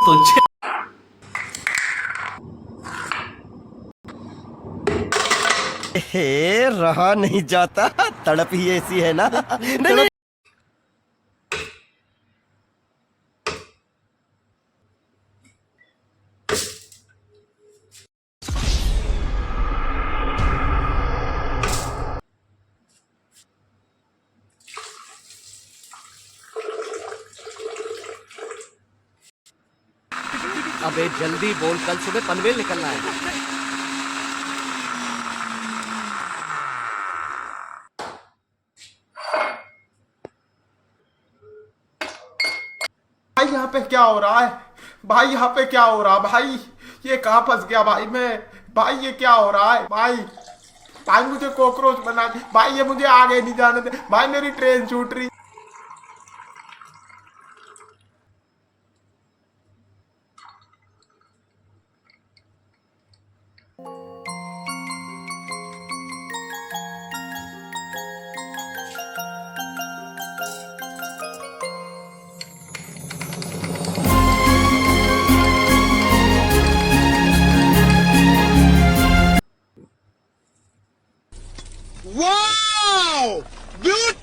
तुझे हे रहा नहीं जाता, तड़प ही ऐसी है ना। नहीं, अबे जल्दी बोल, कल सुबह पनवेल निकलना है। भाई यहाँ पे क्या हो रहा है? भाई यहाँ पे क्या हो रहा है भाई? ये कहाँ फंस गया भाई मैं? भाई ये क्या हो रहा है भाई? भाई मुझे कॉकरोच बना दे भाई, ये मुझे आगे नहीं जाने दे भाई, मेरी ट्रेन छूट रही। Wow! Beautiful!